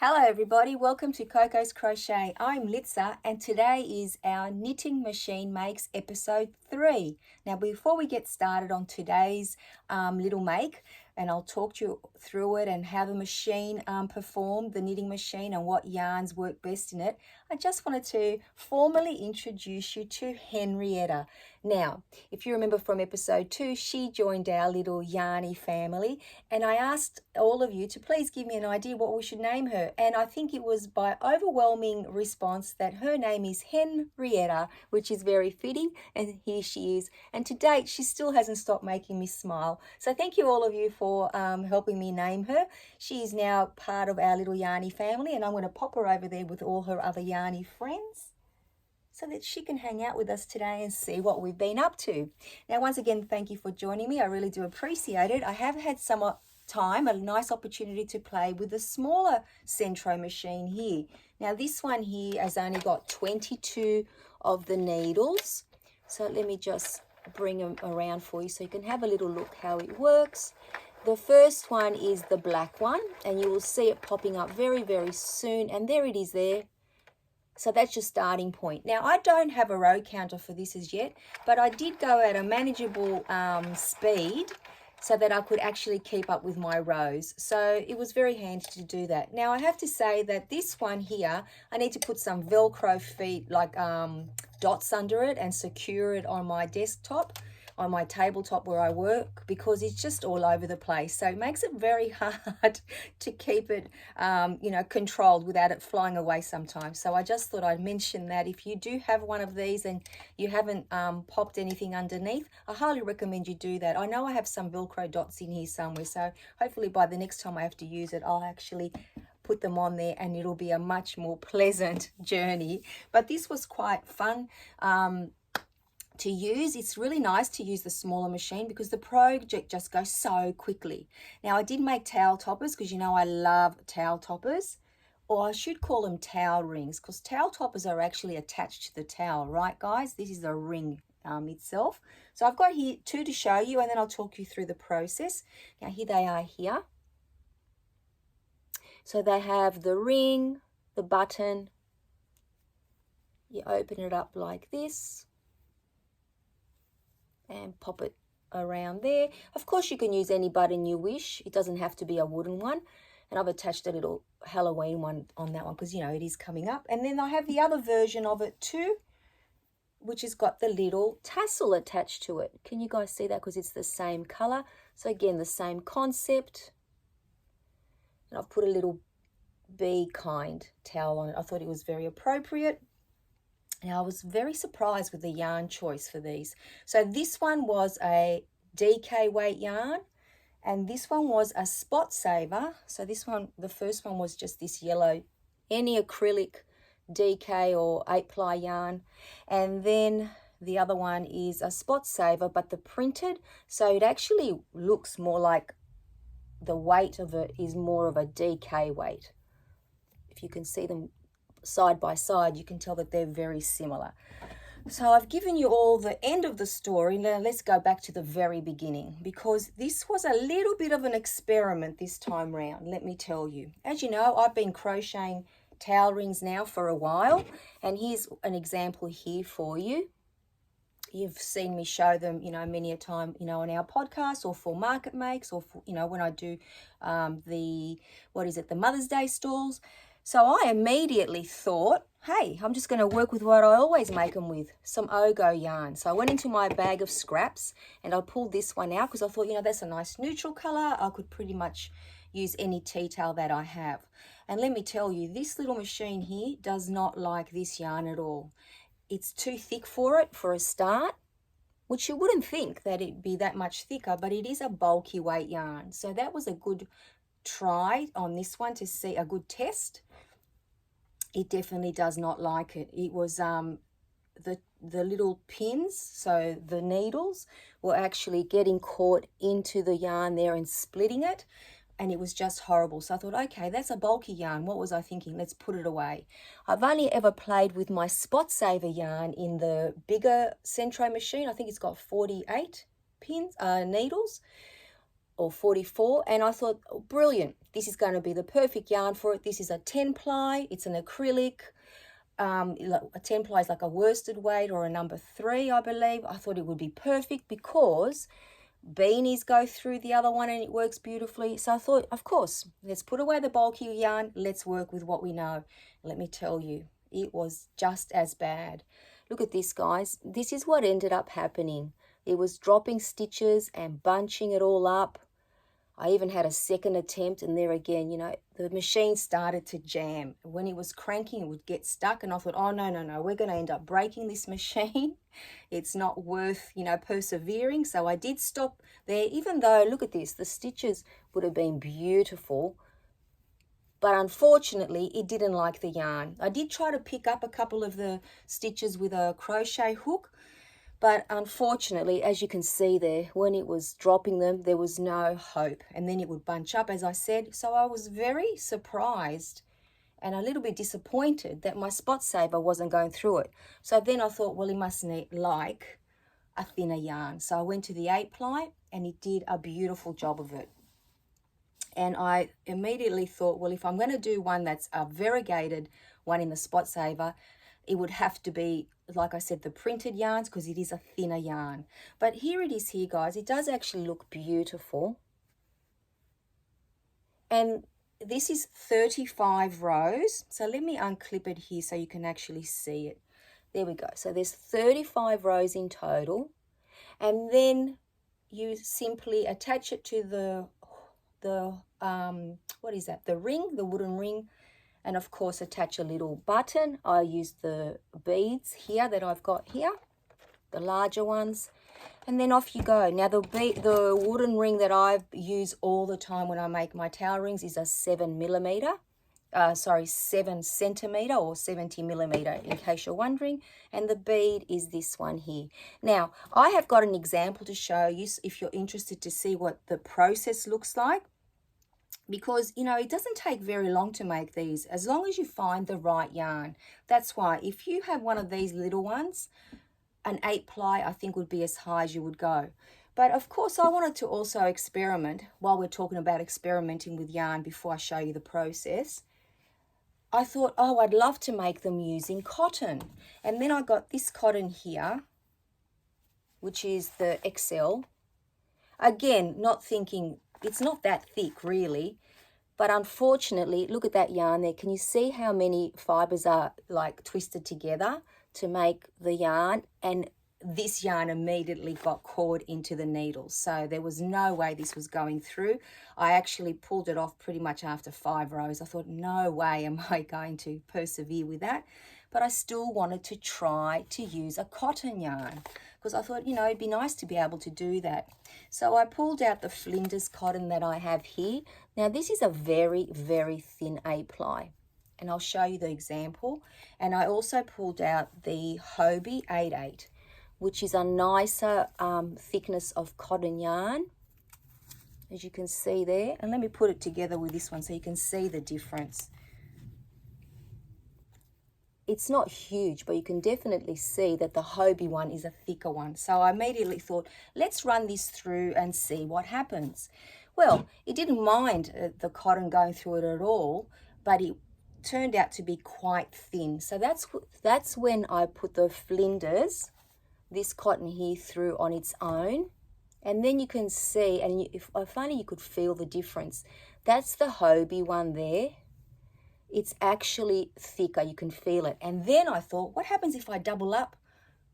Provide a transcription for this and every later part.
Hello everybody, welcome to Coco's Crochet. I'm Litza and today is our Knitting Machine Makes episode 3. Now before we get started on today's little make, and I'll talk to you through it and how the machine performed, the knitting machine, and what yarns work best in it, I just wanted to formally introduce you to Henrietta. Now, if you remember from episode 2, she joined our little yarny family, and I asked all of you to please give me an idea what we should name her. And I think it was by overwhelming response that her name is Henrietta, which is very fitting, and here she is. And to date, she still hasn't stopped making me smile. So thank you all of you for helping me name her. She is now part of our little yarny family, and I'm going to pop her over there with all her other yarny friends so that she can hang out with us today and see what we've been up to. Now, once again, thank you for joining me. I really do appreciate it. I have had some time, a nice opportunity to play with the smaller Centro machine here. Now, this one here has only got 22 of the needles. So let me just bring them around for you so you can have a little look how it works. The first one is the black one, and you will see it popping up very, very soon. And there it is there. So that's your starting point. Now, I don't have a row counter for this as yet, but I did go at a manageable speed so that I could actually keep up with my rows. So it was very handy to do that. Now, I have to say that this one here, I need to put some Velcro feet, like dots under it and secure it on my desktop, on my tabletop where I work, because it's just all over the place. So it makes it very hard to keep it, controlled without it flying away sometimes. So I just thought I'd mention that if you do have one of these and you haven't popped anything underneath, I highly recommend you do that. I know I have some Velcro dots in here somewhere, so hopefully by the next time I have to use it, I'll actually put them on there and it'll be a much more pleasant journey. But this was quite fun to use. It's really nice to use the smaller machine because the project just goes so quickly. Now, I did make towel toppers because you know I love towel toppers, or I should call them towel rings, because towel toppers are actually attached to the towel, right guys? This is the ring itself. So I've got here 2 to show you, and then I'll talk you through the process. Now here they are here. So they have the ring, the button. You open it up like this and pop it around there. Of course, you can use any button you wish. It doesn't have to be a wooden one. And I've attached a little Halloween one on that one because, you know, it is coming up. And then I have the other version of it too, which has got the little tassel attached to it. Can you guys see that? Because it's the same color. So again, the same concept. And I've put a little bee kind towel on it. I thought it was very appropriate. Now, I was very surprised with the yarn choice for these. So this one was a DK weight yarn, and this one was a spot saver. So this one, the first one was just this yellow, any acrylic DK or 8-ply yarn. And then the other one is a spot saver, but the printed. So it actually looks more like the weight of it is more of a DK weight. If you can see them side by side, you can tell that they're very similar. So I've given you all the end of the story. Now let's go back to the very beginning, because this was a little bit of an experiment this time round, let me tell you. As you know, I've been crocheting towel rings now for a while, and here's an example here for you. You've seen me show them, you know, many a time, you know, on our podcast, or for market makes, or for, you know, when I do the Mother's Day stalls. So I immediately thought, hey, I'm just going to work with what I always make them with, some Ogo yarn. So I went into my bag of scraps and I pulled this one out because I thought, you know, that's a nice neutral color. I could pretty much use any tea towel that I have. And let me tell you, this little machine here does not like this yarn at all. It's too thick for it for a start, which you wouldn't think that it'd be that much thicker, but it is a bulky weight yarn. So that was a good try on this one to see, a good test. It definitely does not like it. It was the little pins, so the needles were actually getting caught into the yarn there and splitting it, and it was just horrible. So I thought, okay, that's a bulky yarn. What was I thinking? Let's put it away. I've only ever played with my spot saver yarn in the bigger Centro machine. I think it's got 48 pins, needles. or 44, and I thought, oh, brilliant, this is going to be the perfect yarn for it. This is a 10 ply, it's an acrylic. A 10 ply is like a worsted weight or a number 3, I believe. I thought it would be perfect because beanies go through the other one and it works beautifully. So I thought, of course, let's put away the bulky yarn, let's work with what we know. Let me tell you, it was just as bad. Look at this, guys. This is what ended up happening. It was dropping stitches and bunching it all up. I even had a second attempt, and there again, you know, the machine started to jam. When it was cranking, it would get stuck, and I thought, oh, no, we're going to end up breaking this machine. It's not worth, you know, persevering. So I did stop there, even though, look at this, the stitches would have been beautiful. But unfortunately, it didn't like the yarn. I did try to pick up a couple of the stitches with a crochet hook, but unfortunately, as you can see there, when it was dropping them, there was no hope. And then it would bunch up, as I said. So I was very surprised and a little bit disappointed that my spot saver wasn't going through it. So then I thought, well, it must need like a thinner yarn. So I went to the 8 ply and it did a beautiful job of it. And I immediately thought, well, if I'm going to do one that's a variegated one in the spot saver, it would have to be, like I said, the printed yarns, because it is a thinner yarn. But here it is here, guys. It does actually look beautiful. And this is 35 rows. So let me unclip it here so you can actually see it. There we go. So there's 35 rows in total. And then you simply attach it to the what is that? The ring, the wooden ring. And of course, attach a little button. I use the beads here that I've got here, the larger ones. And then off you go. Now, the wooden ring that I use all the time when I make my towel rings is a 7 centimeter or 70 millimeter, in case you're wondering. And the bead is this one here. Now, I have got an example to show you if you're interested to see what the process looks like. Because, you know, it doesn't take very long to make these, as long as you find the right yarn. That's why if you have one of these little ones, an 8 ply, I think would be as high as you would go. But of course, I wanted to also experiment while we're talking about experimenting with yarn before I show you the process. I thought, oh, I'd love to make them using cotton. And then I got this cotton here, which is the XL. Again, not thinking, it's not that thick really, but unfortunately, look at that yarn there. Can you see how many fibers are like twisted together to make the yarn? And this yarn immediately got caught into the needles. So there was no way this was going through. I actually pulled it off pretty much after 5 rows. I thought, no way am I going to persevere with that. But I still wanted to try to use a cotton yarn, because I thought, you know, it'd be nice to be able to do that. So I pulled out the Flinders cotton that I have here. Now this is a very, very thin 8 ply, and I'll show you the example. And I also pulled out the Hobie 88, which is a nicer thickness of cotton yarn, as you can see there. And let me put it together with this one so you can see the difference. It's not huge, but you can definitely see that the Hobie one is a thicker one. So I immediately thought, let's run this through and see what happens. Well, it didn't mind the cotton going through it at all, but it turned out to be quite thin. So that's when I put the Flinders, this cotton here, through on its own. And then you can see, and if only you could feel the difference. That's the Hobie one there. It's actually thicker, you can feel it. And then I thought, what happens if I double up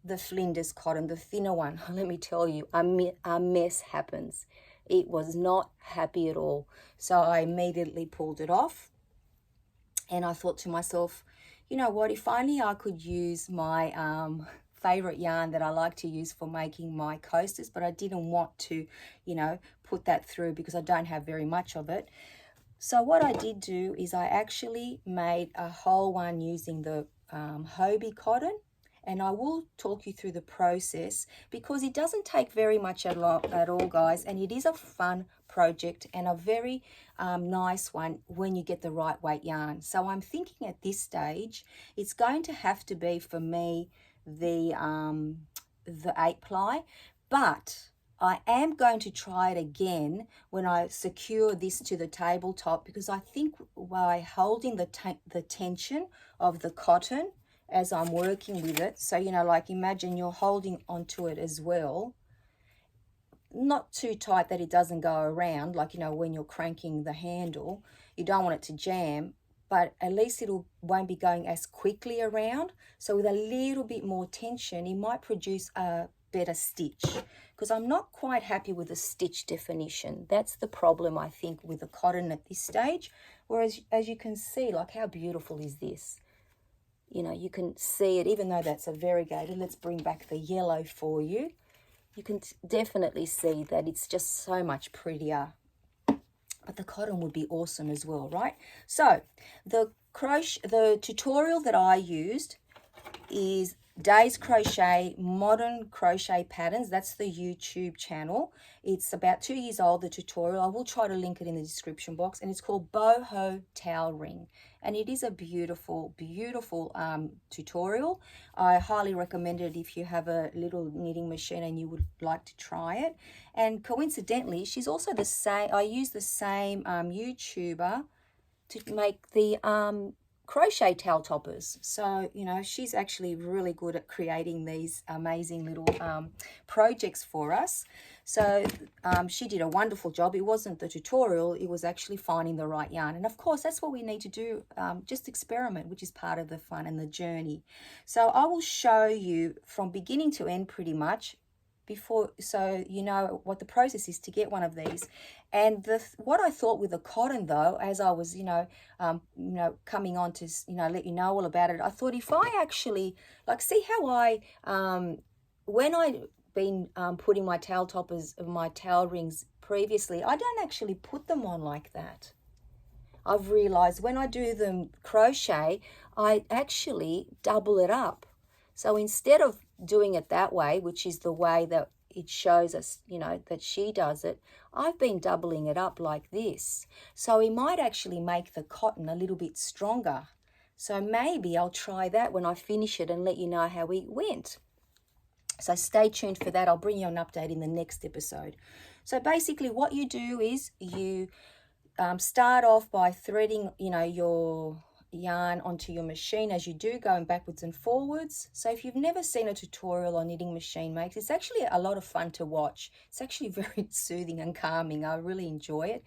the Flinders cotton, the thinner one? Let me tell you, a mess happens. It was not happy at all. So I immediately pulled it off. And I thought to myself, you know what, if only I could use my favorite yarn that I like to use for making my coasters, but I didn't want to, you know, put that through because I don't have very much of it. So what I did do is I actually made a whole one using the Hobie cotton, and I will talk you through the process because it doesn't take very much at all, guys, and it is a fun project and a very nice one when you get the right weight yarn. So I'm thinking at this stage it's going to have to be for me the 8 ply, but I am going to try it again when I secure this to the tabletop, because I think by holding the tension of the cotton as I'm working with it, so, you know, like imagine you're holding onto it as well, not too tight that it doesn't go around, like, you know, when you're cranking the handle, you don't want it to jam, but at least won't be going as quickly around. So with a little bit more tension, it might produce a better stitch, because I'm not quite happy with the stitch definition. That's the problem, I think, with the cotton at this stage. Whereas, as you can see, like, how beautiful is this? You know, you can see it, even though that's a variegated. Let's bring back the yellow for you. You can definitely see that it's just so much prettier. But the cotton would be awesome as well, right? So the tutorial that I used is Days Crochet Modern Crochet Patterns. That's the YouTube channel. It's about 2 years old, the tutorial. I will try to link it in the description box. And it's called Boho Towel Ring. And it is a beautiful, beautiful tutorial. I highly recommend it if you have a little knitting machine and you would like to try it. And coincidentally, she's also the same. I use the same YouTuber to make the crochet towel toppers. So, you know, she's actually really good at creating these amazing little projects for us. So she did a wonderful job. It wasn't the tutorial, it was actually finding the right yarn. And of course, that's what we need to do, just experiment, which is part of the fun and the journey. So I will show you from beginning to end pretty much, so you know what the process is to get one of these. And what I thought with the cotton, though, as I was coming on to let you know all about it, I thought if I actually, like, see how I when I been putting my towel toppers, my towel rings previously, I don't actually put them on like that. I've realized when I do them crochet, I actually double it up. So instead of doing it that way, which is the way that it shows us, you know, that she does it, I've been doubling it up like this. So we might actually make the cotton a little bit stronger. So maybe I'll try that when I finish it and let you know how it went. So stay tuned for that. I'll bring you an update in the next episode. So basically what you do is you start off by threading, you know, your yarn onto your machine as you do, going backwards and forwards. So if you've never seen a tutorial on knitting machine makes, it's actually a lot of fun to watch. It's actually very soothing and calming. I really enjoy it.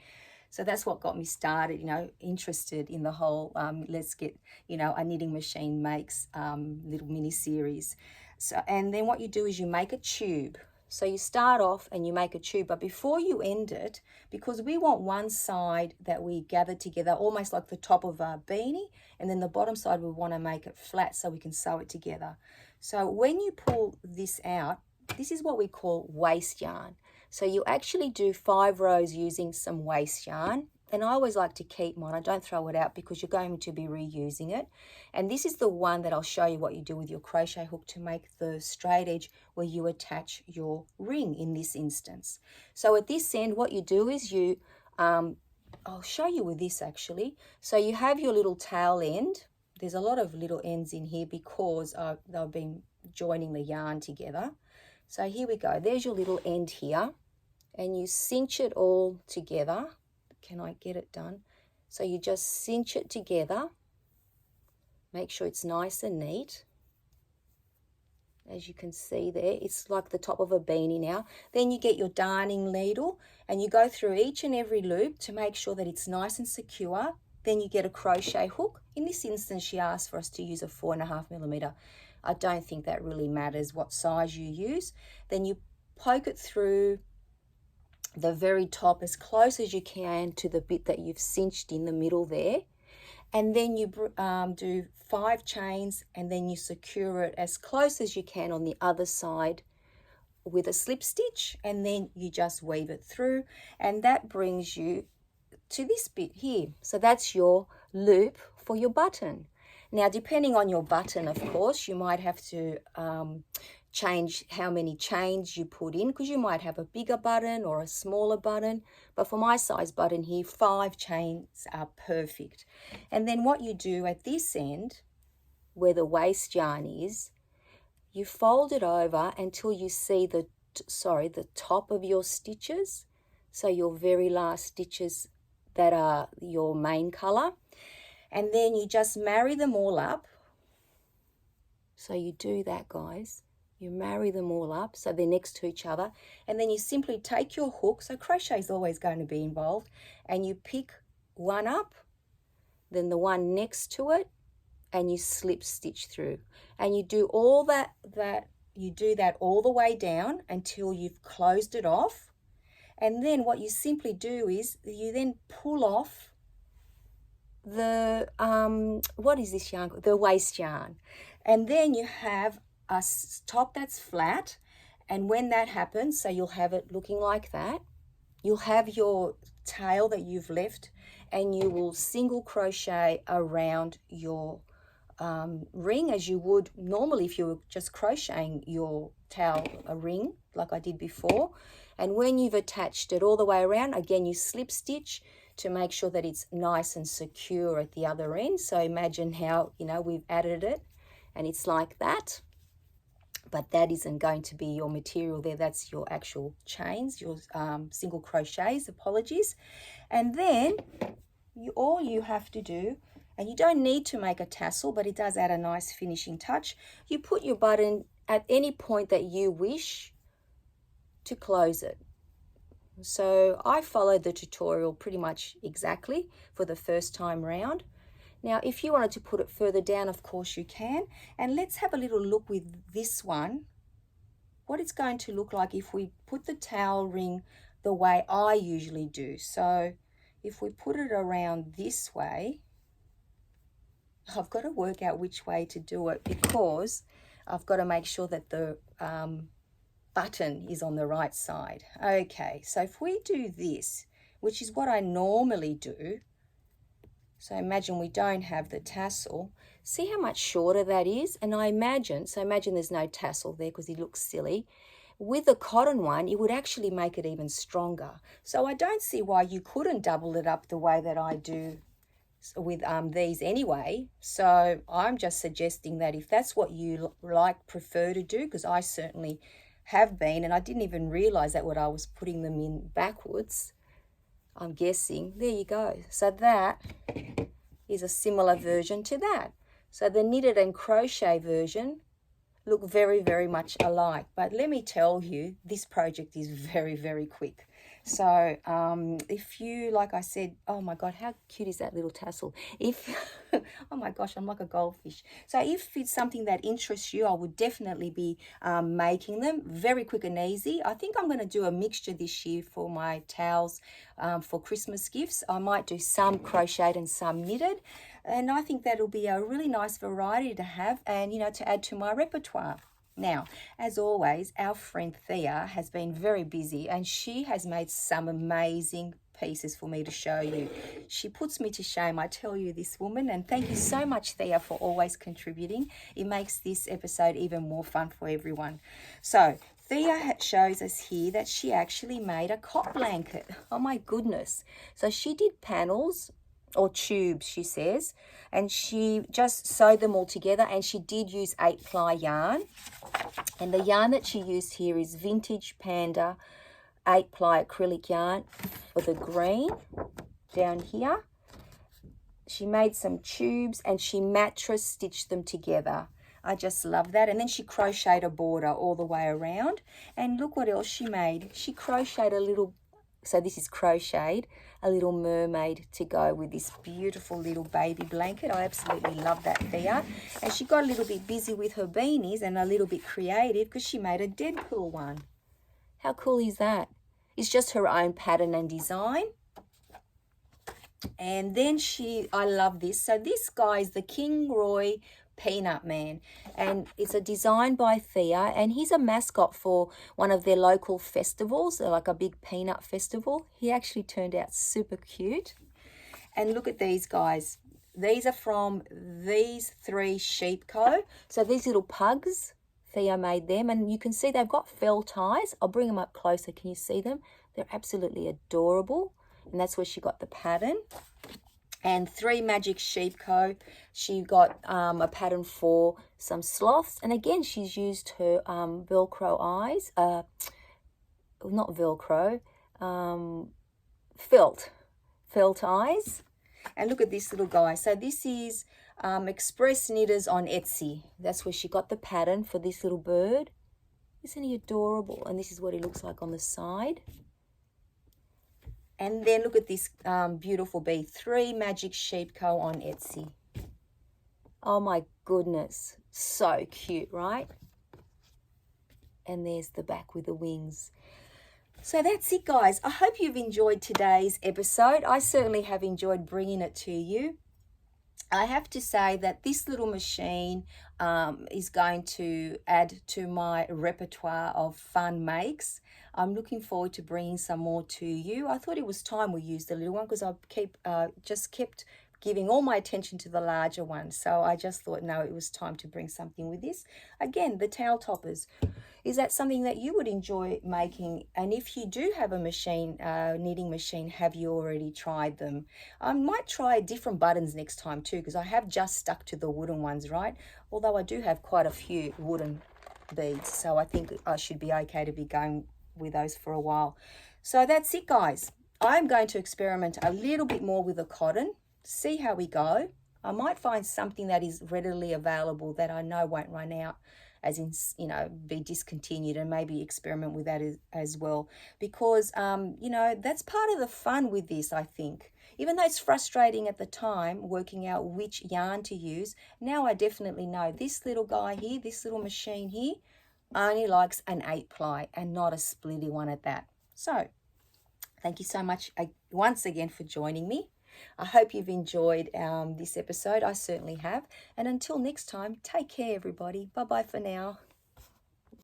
So that's what got me started, you know, interested in the whole let's get, you know, a knitting machine makes little mini series. So, and then what you do is you make a tube. So you start off and you make a tube, but before you end it, because we want one side that we gather together almost like the top of a beanie, and then the bottom side we want to make it flat so we can sew it together. So when you pull this out, this is what we call waste yarn. So you actually do 5 rows using some waste yarn. And I always like to keep mine. I don't throw it out because you're going to be reusing it. And this is the one that I'll show you what you do with your crochet hook to make the straight edge where you attach your ring in this instance. So at this end, what you do is you, I'll show you with this actually. So you have your little tail end. There's a lot of little ends in here because they've been joining the yarn together. So here we go. There's your little end here. And you cinch it all together. Can I get it done? So you just cinch it together. Make sure it's nice and neat. As you can see there, it's like the top of a beanie now. Then you get your darning needle and you go through each and every loop to make sure that it's nice and secure. Then you get a crochet hook. In this instance, she asked for us to use a 4.5mm. I don't think that really matters what size you use. Then you poke it through the very top as close as you can to the bit that you've cinched in the middle there, and then you do 5 chains, and then you secure it as close as you can on the other side with a slip stitch, and then you just weave it through, and that brings you to this bit here. So that's your loop for your button. Now, depending on your button, of course, you might have to change how many chains you put in, because you might have a bigger button or a smaller button. But for my size button here, 5 chains are perfect. And then what you do at this end, where the waste yarn is, you fold it over until you see the the top of your stitches, so your very last stitches that are your main color, and then you just marry them all up. So you do that, guys. You marry them all up so they're next to each other, and then you simply take your hook, so crochet is always going to be involved, and you pick one up, then the one next to it, and you slip stitch through, and you do all that all the way down until you've closed it off. And then what you simply do is you then pull off the what is this yarn? The waste yarn, and then you have a top that's flat. And when that happens, so you'll have it looking like that, you'll have your tail that you've left, and you will single crochet around your ring as you would normally if you were just crocheting your tail a ring like I did before. And when you've attached it all the way around, again you slip stitch to make sure that it's nice and secure at the other end. So imagine how, we've added it and it's like that, but that isn't going to be your material there. That's your actual chains, your single crochets, apologies. And then all you have to do, and you don't need to make a tassel, but it does add a nice finishing touch, you put your button at any point that you wish to close it. So I followed the tutorial pretty much exactly for the first time round. Now, if you wanted to put it further down, of course you can. And let's have a little look with this one, what it's going to look like if we put the towel ring the way I usually do. So if we put it around this way, I've got to work out which way to do it because I've got to make sure that the button is on the right side. Okay, so if we do this, which is what I normally do, so imagine we don't have the tassel, see how much shorter that is? And imagine there's no tassel there because it looks silly. With the cotton one, it would actually make it even stronger. So I don't see why you couldn't double it up the way that I do with these anyway. So I'm just suggesting that if that's what you prefer to do, because I certainly have been, and I didn't even realize that when I was putting them in backwards, I'm guessing. There you go. So that is a similar version to that. So the knitted and crochet version look very, very much alike. But let me tell you, this project is very, very quick. So if you, like I said, oh my God, how cute is that little tassel? Oh my gosh, I'm like a goldfish. So if it's something that interests you, I would definitely be making them very quick and easy. I think I'm going to do a mixture this year for my towels for Christmas gifts. I might do some crocheted and some knitted. And I think that'll be a really nice variety to have and, to add to my repertoire. Now, as always, our friend Thea has been very busy and she has made some amazing pieces for me to show you. She puts me to shame, I tell you, this woman, and thank you so much, Thea, for always contributing. It makes this episode even more fun for everyone. So, Thea shows us here that she actually made a cot blanket. Oh my goodness. So she did panels or tubes, she says, and she just sewed them all together, and she did use 8-ply yarn, and the yarn that she used here is Vintage Panda 8-ply acrylic yarn for the green down here. She made some tubes and she mattress stitched them together. I just love that. And then she crocheted a border all the way around, and look what else she made. She crocheted a little, so this is crocheted, a little mermaid to go with this beautiful little baby blanket. I absolutely love that, Thea. And she got a little bit busy with her beanies and a little bit creative because she made a Deadpool one. How cool is that? It's just her own pattern and design. And then I love this. So this guy is the King Roy Peanut Man, and it's a design by Thea, and he's a mascot for one of their local festivals, like a big peanut festival. He actually turned out super cute. And look at these guys. These are from these 3 Sheep Co. So these little pugs, Thea made them, and you can see they've got felt eyes. I'll bring them up closer. Can you see them? They're absolutely adorable, and that's where she got the pattern. And 3 Magic Sheep Co. She got a pattern for some sloths. And again, she's used her Velcro eyes, not Velcro, felt eyes. And look at this little guy. So this is Express Knitters on Etsy. That's where she got the pattern for this little bird. Isn't he adorable? And this is what he looks like on the side. And then look at this beautiful bee. 3 Magic Sheep Co. on Etsy. Oh my goodness. So cute, right? And there's the back with the wings. So that's it, guys. I hope you've enjoyed today's episode. I certainly have enjoyed bringing it to you. I have to say that this little machine is going to add to my repertoire of fun makes. I'm looking forward to bringing some more to you. I thought it was time we used the little one because I just kept giving all my attention to the larger one. So I just thought, no, it was time to bring something with this. Again, the towel toppers. Is that something that you would enjoy making? And if you do have a machine, knitting machine, have you already tried them? I might try different buttons next time too, because I have just stuck to the wooden ones, right? Although I do have quite a few wooden beads, so I think I should be okay to be going with those for a while. So that's it, guys. I'm going to experiment a little bit more with the cotton, see how we go. I might find something that is readily available that I know won't run out, as in, you know, be discontinued, and maybe experiment with that as well. Because, you know, that's part of the fun with this, I think. Even though it's frustrating at the time, working out which yarn to use, now I definitely know this little guy here, this little machine here, only likes an 8-ply and not a splitty one at that. So, thank you so much once again for joining me. I hope you've enjoyed this episode. I certainly have. And until next time, take care, everybody. Bye-bye for now.